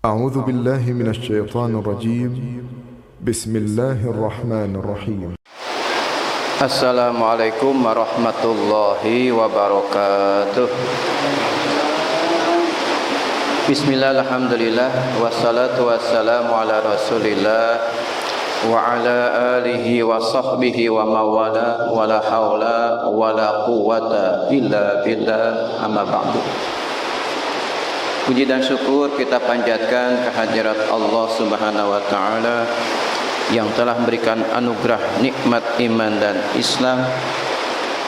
أعوذ بالله من الشيطان الرجيم بسم الله الرحمن الرحيم Assalamualaikum warahmatullahi wabarakatuh. Bismillah, alhamdulillah, wassalatu wassalamu ala rasulillah wa ala alihi wa sahbihi wa mawala wa la hawla wa la quwwata illa billah, amma ba'du. Puji dan syukur kita panjatkan kehadirat Allah Subhanahu wa taala yang telah memberikan anugerah nikmat iman dan Islam,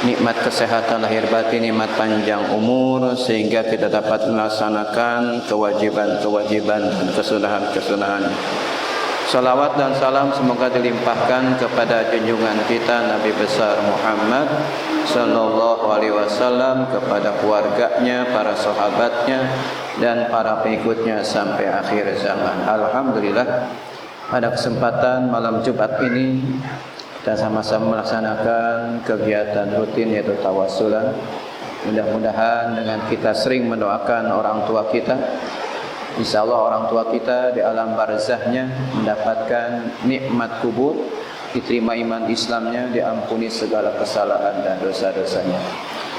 nikmat kesehatan lahir batin, nikmat panjang umur, sehingga kita dapat melaksanakan kewajiban-kewajiban dan kesunahan-kesunahan. Salawat dan salam semoga dilimpahkan kepada junjungan kita Nabi besar Muhammad sallallahu alaihi wasallam, kepada keluarganya, para sahabatnya, dan para pengikutnya sampai akhir zaman. Alhamdulillah, pada kesempatan malam Jumat ini kita sama-sama melaksanakan kegiatan rutin, yaitu tawassulan. Mudah-mudahan dengan kita sering mendoakan orang tua kita, insya Allah orang tua kita di alam barzahnya mendapatkan nikmat kubur, diterima iman Islamnya, diampuni segala kesalahan dan dosa-dosanya.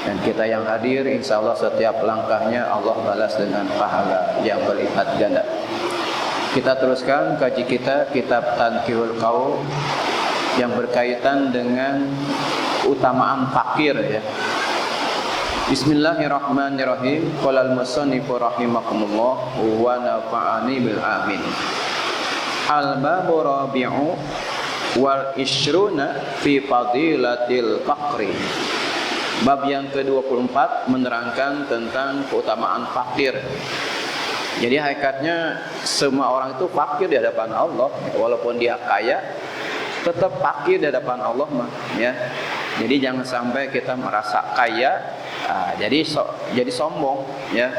Dan kita yang hadir, insya Allah setiap langkahnya Allah balas dengan pahala yang berlipat ganda. Kita teruskan kaji kita kitab Tanqihul Qaul yang berkaitan dengan keutamaan fakir, ya. Bismillahirrahmanirrahim. Qala al-musannifu rahimakumullah wa nafa'ani bil amin. Al-babu rabi'u wal ishruna fi fadilatil faqri. Bab yang ke-24 menerangkan tentang keutamaan fakir. Jadi hakikatnya semua orang itu fakir di hadapan Allah, walaupun dia kaya tetap fakir di hadapan Allah, ya. Jadi jangan sampai kita merasa kaya, jadi sombong, ya.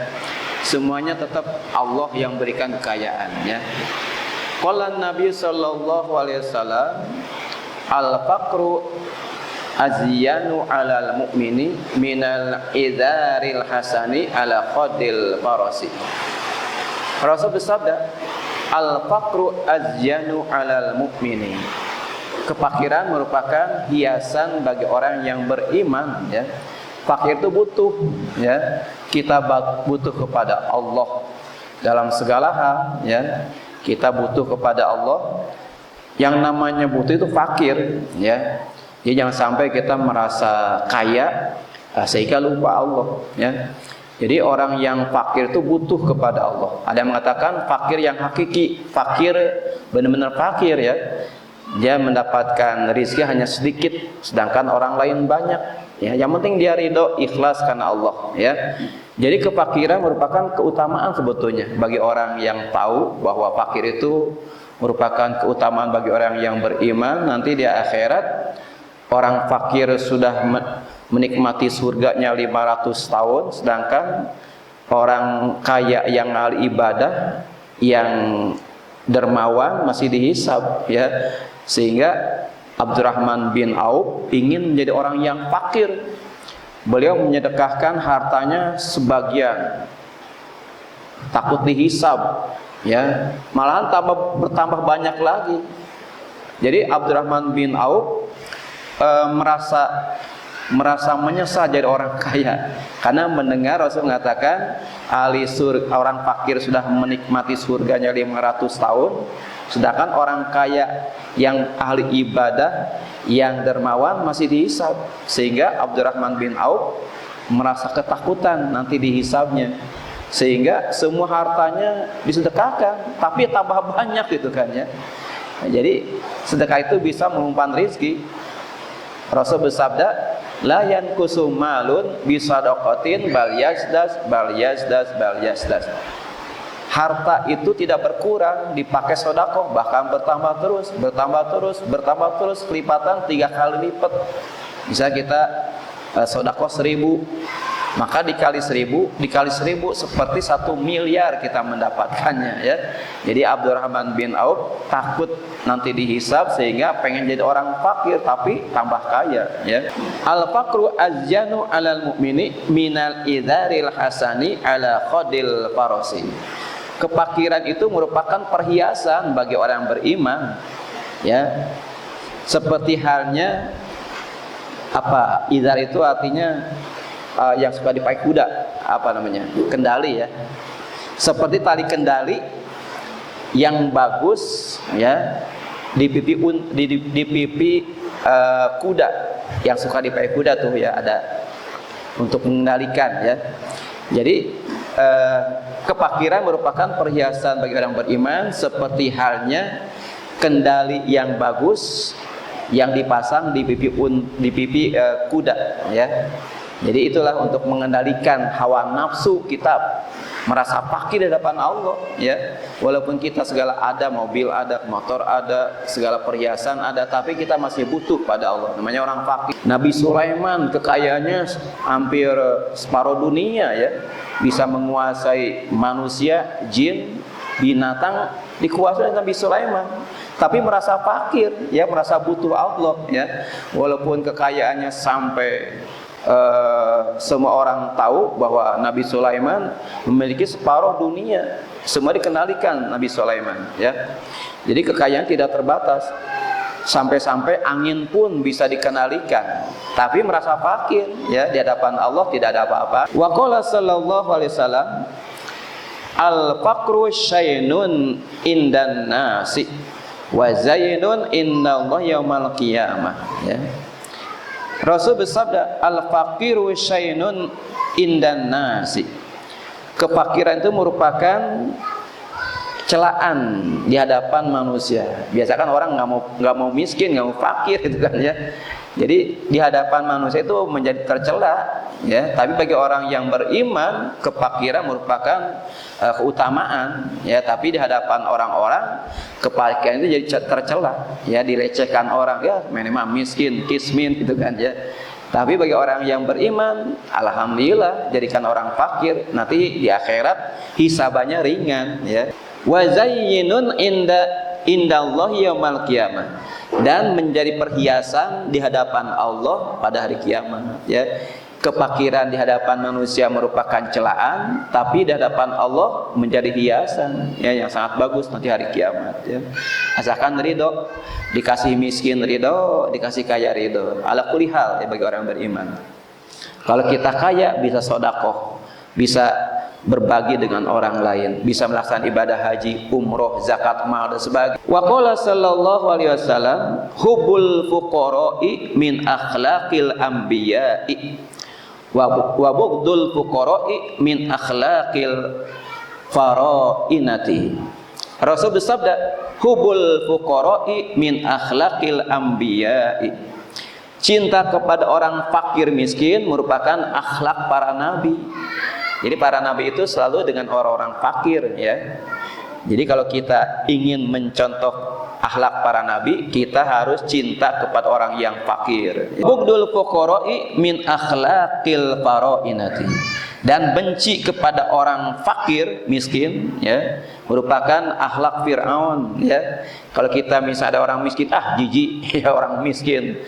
Semuanya tetap Allah yang berikan kekayaan, ya. Qala Nabi sallallahu alaihi wasallam, al-faqru azyanu 'alal mu'mini minal idzaril hasani ala khadil farasi. Rasul bersabda, al-faqru azyanu 'alal mu'mini. Kefakiran merupakan hiasan bagi orang yang beriman, ya. Fakir itu butuh, ya. Kita butuh kepada Allah dalam segala hal, ya. Kita butuh kepada Allah. Yang namanya butuh itu fakir, ya. Jadi jangan sampai kita merasa kaya sehingga lupa Allah, ya. Jadi orang yang fakir itu butuh kepada Allah. Ada yang mengatakan fakir yang hakiki, fakir benar-benar fakir, ya. Dia mendapatkan rezeki hanya sedikit, sedangkan orang lain banyak, ya. Yang penting dia ridho, ikhlas karena Allah, ya. Jadi kefakiran merupakan keutamaan sebetulnya bagi orang yang tahu bahwa fakir itu merupakan keutamaan bagi orang yang beriman. Nanti di akhirat orang fakir sudah menikmati surganya 500 tahun, sedangkan orang kaya yang ahli ibadah, yang dermawan masih dihisab, ya. Sehingga Abdurrahman bin Auf ingin menjadi orang yang fakir. Beliau menyedekahkan hartanya sebagian, takut dihisab, ya. Malahan bertambah banyak lagi. Jadi Abdurrahman bin Auf merasa menyesal jadi orang kaya karena mendengar Rasul mengatakan orang fakir sudah menikmati surganya 500 tahun, sedangkan orang kaya yang ahli ibadah, yang dermawan masih dihisab. Sehingga Abdurrahman bin Auf merasa ketakutan nanti dihisabnya, sehingga semua hartanya disedekahkan, tapi tambah banyak gitu kan, ya. Nah, jadi sedekah itu bisa mengumpan rezeki. Rasul bersabda, la yanqusu malun bisadaqatin bal yazdas. Harta itu tidak berkurang dipakai sedekah, bahkan bertambah terus, kelipatan 3 kali lipat. Bisa kita sedekah 1000, maka dikali 1000 seperti 1 miliar kita mendapatkannya, ya. Jadi Abdurrahman bin Auf takut nanti dihisab sehingga pengen jadi orang fakir tapi tambah kaya, ya. Al-faqru azyanu 'alal mu'mini minal idzaril hasani ala khadil farasi. kefakiran itu merupakan perhiasan bagi orang yang beriman, ya. Seperti halnya apa? Izar itu artinya yang suka dipakai kuda, apa namanya? Kendali, ya. Seperti tali kendali yang bagus, ya, di pipi kuda yang suka dipakai kuda tuh, ya, ada untuk mengendalikan, ya. Jadi kefakiran merupakan perhiasan bagi orang beriman, seperti halnya kendali yang bagus yang dipasang di pipi kuda, ya. Jadi itulah untuk mengendalikan hawa nafsu kita merasa fakir di hadapan Allah, ya. Walaupun kita segala ada, mobil ada, motor ada, segala perhiasan ada, tapi kita masih butuh pada Allah. Namanya orang fakir. Nabi Sulaiman kekayaannya hampir separuh dunia, ya. Bisa menguasai manusia, jin, binatang, dikuasai Nabi Sulaiman. Tapi merasa fakir, ya, merasa butuh Allah, ya. Walaupun kekayaannya sampai semua orang tahu bahwa Nabi Sulaiman memiliki separuh dunia, semua dikenalikan Nabi Sulaiman, ya. Jadi kekayaan tidak terbatas, sampai-sampai angin pun bisa dikenalikan, tapi merasa fakir, ya, di hadapan Allah tidak ada apa-apa. Wa qala sallallahu alaihi wasallam, al-faqru syainun indan nasi wa zainun innallaha yaumal qiyamah, ya. Rasul bersabda, al-faqiru syainun indan nasi. Kefakiran itu merupakan celaan di hadapan manusia. Biasa kan orang nggak mau miskin, nggak mau fakir, gitu kan, ya. Jadi di hadapan manusia itu menjadi tercela, ya. Tapi bagi orang yang beriman, kefakiran merupakan keutamaan, ya. Tapi di hadapan orang-orang, kefakiran itu jadi tercela, ya, dilecehkan orang, ya, memang miskin, kismin, gitu kan, ya. Tapi bagi orang yang beriman, alhamdulillah, jadikan orang fakir, nanti di akhirat hisabannya ringan, ya. Wa zayyinun indallahi yaumal qiyamah, dan menjadi perhiasan di hadapan Allah pada hari kiamat, ya. Kefakiran di hadapan manusia merupakan celaan, tapi di hadapan Allah menjadi hiasan, ya, yang sangat bagus nanti hari kiamat, ya. Asalkan ridho, dikasih miskin ridho, dikasih kaya ridho, ala kulli hal, ya, bagi orang beriman. Kalau kita kaya, bisa sedekah, bisa berbagi dengan orang lain, bisa melaksanakan ibadah haji, umroh, zakat mal dan sebagainya. Wa qala sallallahu alaihi wasallam, hubbul fuqara'i min akhlaqil anbiya'i wa bughdul fuqara'i min akhlaqil farainati. Rasul bersabda, hubbul fuqara'i min akhlaqil anbiya'i. Cinta kepada orang fakir miskin merupakan akhlak para nabi. Jadi para nabi itu selalu dengan orang-orang fakir, ya. Jadi kalau kita ingin mencontoh akhlak para nabi, kita harus cinta kepada orang yang fakir. Bughdul fuqara'i min akhlaqil farainati. Dan benci kepada orang fakir miskin, ya, merupakan akhlak Fir'aun, ya. Kalau kita misalnya ada orang miskin, jijik, ya, orang miskin,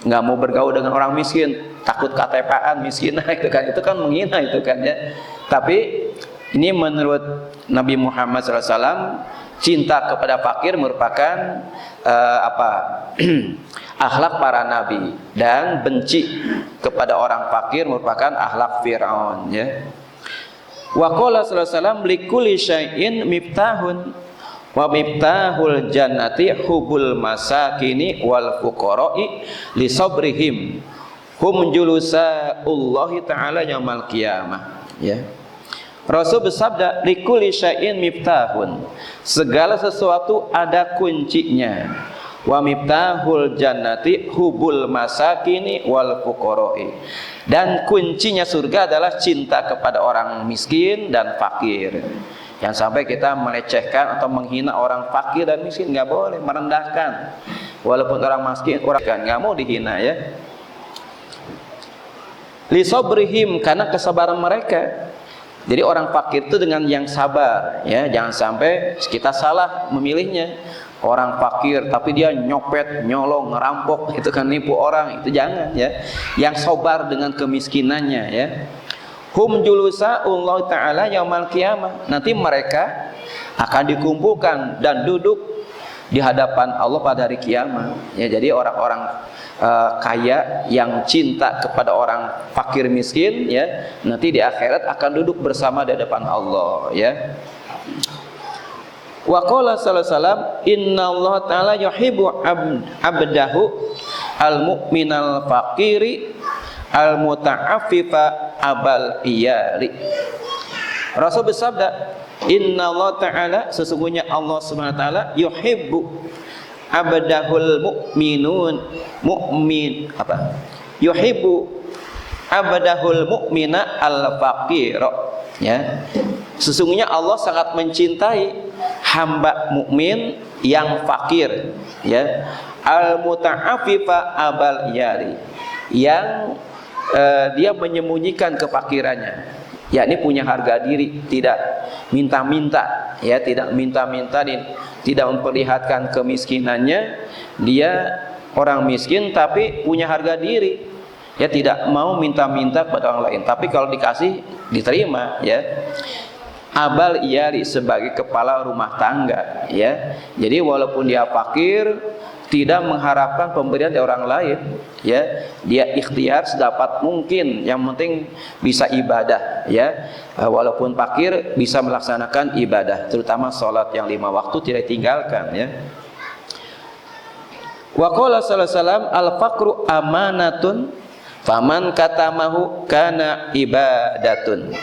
nggak mau bergaul dengan orang miskin, takut KTP-an miskin, itu kan menghina, itu kan, ya. Tapi ini menurut Nabi Muhammad SAW, cinta kepada fakir merupakan akhlak para nabi, dan benci kepada orang fakir merupakan akhlak Fir'aun, ya. Wa qala sallallahu alaihi wasallam, likulli syai'in miftahun wa miftahul jannati hubul masakini wal fuqara'i li sabrihim hum julusaullahi ta'ala yaumal qiyamah, ya. Rasul bersabda, likulli syai'in miftahun, segala sesuatu ada kuncinya, wa miftahul jannati hubul masakini wal fuqara'i, dan kuncinya surga adalah cinta kepada orang miskin dan fakir. Yang sampai kita melecehkan atau menghina orang fakir dan miskin, nggak boleh, merendahkan. Walaupun orang miskin, orang kan nggak mau dihina, ya. Li sabrihim, karena kesabaran mereka. Jadi orang fakir itu dengan yang sabar, ya. Jangan sampai kita salah memilihnya. Orang fakir tapi dia nyopet, nyolong, ngerampok, itu kan nipu orang, itu jangan, ya. Yang sabar dengan kemiskinannya, ya. Hum julusa'ullah ta'ala yaumal qiyamah. Nanti mereka akan dikumpulkan dan duduk di hadapan Allah pada hari kiamat. Ya, jadi orang-orang kaya yang cinta kepada orang fakir miskin, ya, nanti di akhirat akan duduk bersama di hadapan Allah, ya. Wa qala sallallahu alaihi wasallam, innallaha ta'ala yuhibbu abdahu al-mu'minal faqiri al-muta'affifa abal iyali. Rasul bersabda, innallaha ta'ala, sesungguhnya Allah Subhanahu wa taala yuhibbu abdahul mu'min apa? Yuhibbu abdahul mu'mina al-faqir. Ya. Sesungguhnya Allah sangat mencintai hamba mukmin yang fakir, ya. Al-muta'affifa abal iyali, yang dia menyembunyikan kefakirannya, yakni punya harga diri, tidak minta-minta, ya, tidak minta-minta, tidak memperlihatkan kemiskinannya. Dia orang miskin tapi punya harga diri, ya, tidak mau minta-minta kepada orang lain, tapi kalau dikasih diterima, ya. Abal iyari, sebagai kepala rumah tangga, ya. Jadi walaupun dia fakir, tidak mengharapkan pemberian dari orang lain, ya. Dia ikhtiar sedapat mungkin, yang penting bisa ibadah, ya. Walaupun fakir bisa melaksanakan ibadah, terutama sholat yang 5 waktu tidak tinggalkan, ya. Wa qala sallallahu alaihi wasallam, al-faqru amanatun faman katamahu kana ibadatun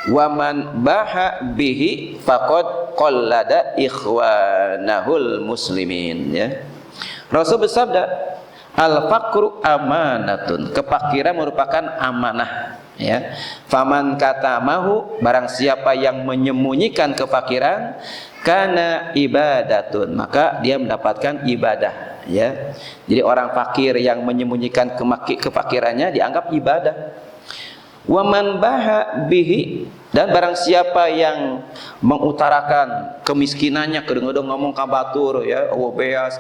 wa man baha bihi faqad qallada ikhwanahul muslimin, ya. Rasul bersabda, al-faqru amanatun, kefakiran merupakan amanah, ya. Faman katamahu, barang siapa yang menyembunyikan kefakiran, kana ibadatun, maka dia mendapatkan ibadah, ya. Jadi orang fakir yang menyembunyikan kefakirannya dianggap ibadah. Wa man baha bihi, dan barang siapa yang mengutarakan kemiskinannya, kadang-kadang ngomong kabatur, ya, beas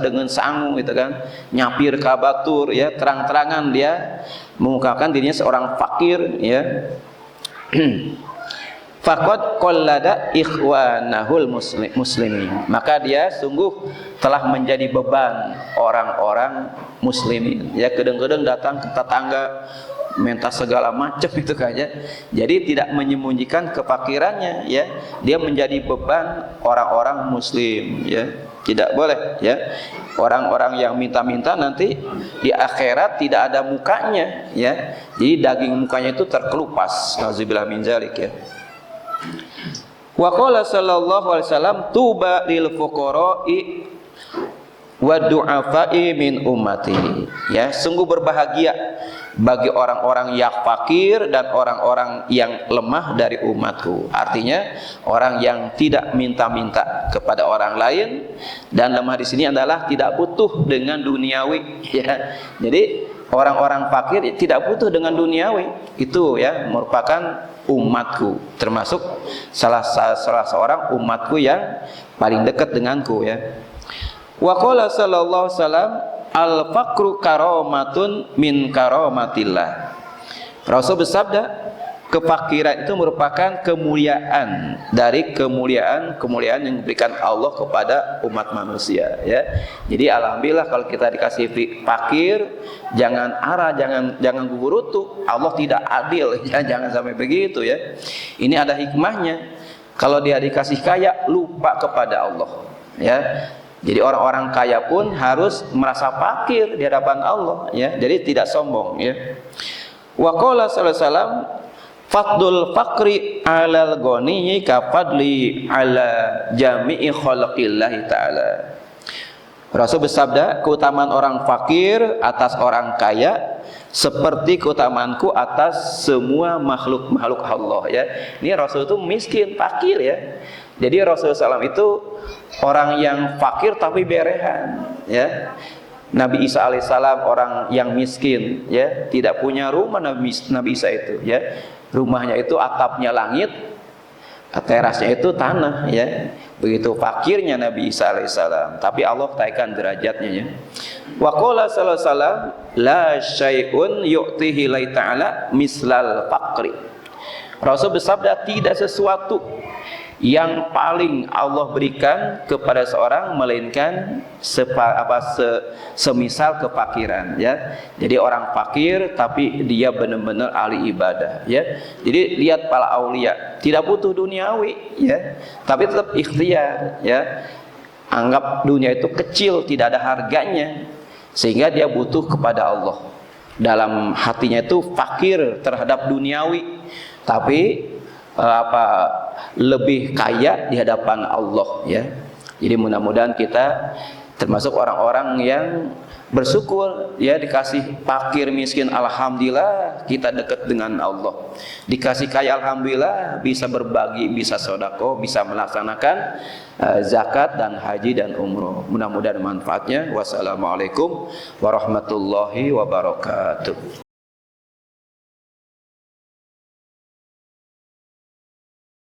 dengan sangu gitu kan, nyapir kabatur, ya, terang-terangan dia mengungkapkan dirinya seorang fakir, ya. Faqad qallada ikhwanahul muslimin, maka dia sungguh telah menjadi beban orang-orang muslimin, ya. Kadang-kadang datang ke tetangga minta segala macam itu kayaknya, jadi tidak menyembunyikan kefakirannya, ya. Dia menjadi beban orang-orang muslim, ya. Tidak boleh, ya. Orang-orang yang minta-minta nanti di akhirat tidak ada mukanya, ya. Jadi daging mukanya itu terkelupas, nauzubillah min dzalik, ya. Wa qala sallallahu alaihi wasallam, tuba lil fuqara'i wa du'afa'i min ummati, ya. Sungguh berbahagia bagi orang-orang yang fakir dan orang-orang yang lemah dari umatku. Artinya orang yang tidak minta-minta kepada orang lain, dan lemah di sini adalah tidak butuh dengan duniawi, ya. Jadi orang-orang fakir tidak butuh dengan duniawi, itu, ya, merupakan umatku, termasuk salah seorang umatku yang paling dekat denganku, ya. Wa qala sallallahu alaihi wasallam, al-faqru karomatun min karomatillah. Rasul bersabda, kefakiran itu merupakan kemuliaan dari kemuliaan yang diberikan Allah kepada umat manusia, ya. Jadi alhamdulillah kalau kita dikasih fakir, jangan arah, jangan gugurutu. Allah tidak adil, ya, jangan sampai begitu, ya. Ini ada hikmahnya. Kalau dia dikasih kaya, lupa kepada Allah, ya. Jadi orang-orang kaya pun harus merasa fakir di hadapan Allah, ya. Jadi tidak sombong, ya. Wa qala sallallahu alaihi wasallam, fadlul faqri 'alal ghaniyyi ka fadli 'ala jami'i khalqillah ta'ala. Rasul bersabda, keutamaan orang fakir atas orang kaya seperti keutamaanku atas semua makhluk-makhluk Allah, ya. Ini Rasul itu miskin, fakir, ya. Jadi Rasulullah SAW itu orang yang fakir tapi berehan, ya. Nabi Isa alaihissalam orang yang miskin, ya, tidak punya rumah. Nabi Isa itu, ya, rumahnya itu atapnya langit, terasnya itu tanah, ya. Begitu fakirnya Nabi Isa alaihissalam, tapi Allah taikkan derajatnya, ya. Wa qala sallallahu alaihi wasallam la syai'un yu'tihi la ta'ala mislal faqri. Rasul bersabda, tidak sesuatu yang paling Allah berikan kepada seorang melainkan semisal kefakiran, ya. Jadi orang fakir tapi dia benar-benar ahli ibadah, ya. Jadi lihat para aulia tidak butuh duniawi, ya, tapi tetap ikhtiar, ya. Anggap dunia itu kecil, tidak ada harganya, sehingga dia butuh kepada Allah. Dalam hatinya itu fakir terhadap duniawi, tapi lebih kaya di hadapan Allah, ya. Jadi mudah-mudahan kita termasuk orang-orang yang bersyukur, ya, dikasih fakir miskin alhamdulillah kita dekat dengan Allah, dikasih kaya alhamdulillah bisa berbagi, bisa sedekah, bisa melaksanakan zakat dan haji dan umroh. Mudah-mudahan manfaatnya. Wassalamualaikum warahmatullahi wabarakatuh.